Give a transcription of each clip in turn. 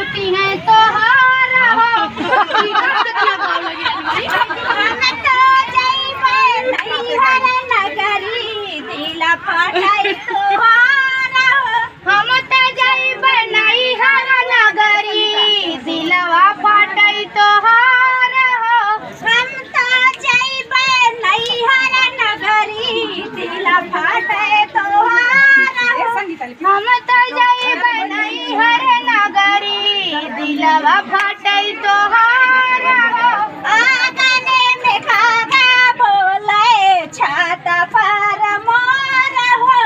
टूटी है तो हारा हो हम तो जइबे नैहर नगरी दिलवा फाटई तोहार हो हम तो जइबे नैहर नगरी दिलवा फाटई तोहार हो हम तो जइबे नैहर नगरी दिलवा फाटई तोहार हो आंगने में कागा बोले छत पर मोर हो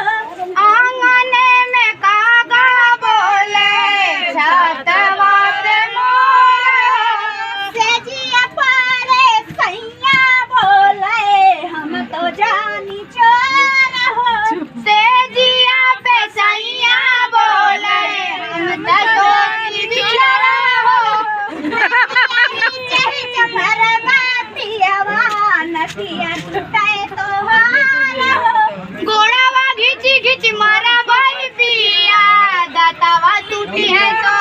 आंगने में कागा बोले छतवा पे मोर सेजिया पारे सैया बोले हम तो जानी चोर हो सेजिया पे सैया बोले हम तो सोची बिचार हो नतिया टूटे तो गोड़ावा घिची घिच मारा भाई पिया दातावा टूटी है तो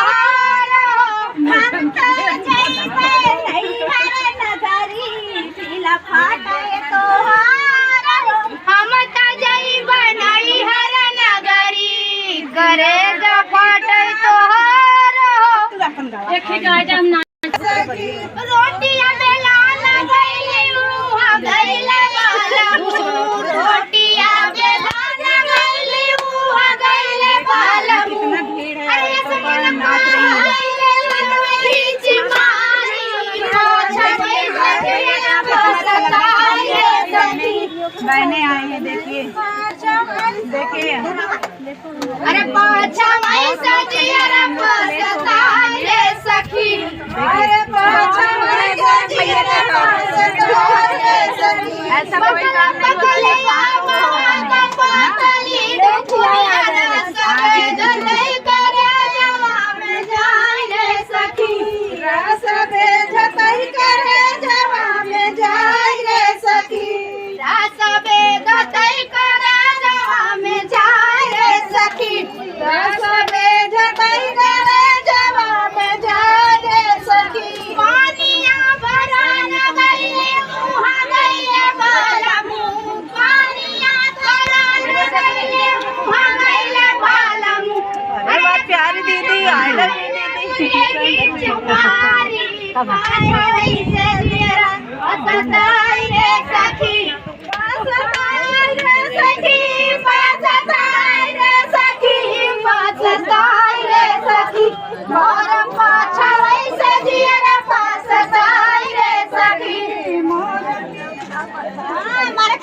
हम तो जइबे नैहर नगरी दिला फाटे तो हम तो जइबे नैहर नगरी करे जा फाटे तो एक ही गाय जम ना रोटियां बेला गइले उहा गइले बालमू रोटियां बेला गइले उहा गइले बालमू अरे सपन नाच रही खींच मारी छबे सजया बसताए सखी बहने आई है देखिए देखिए अरे पाछा मैं सजया बसताए सखी अरे पाछा मैं सजया बसताए सखी ऐसा कोई काम नहीं प्यारी दीदी आई लव यू हमारे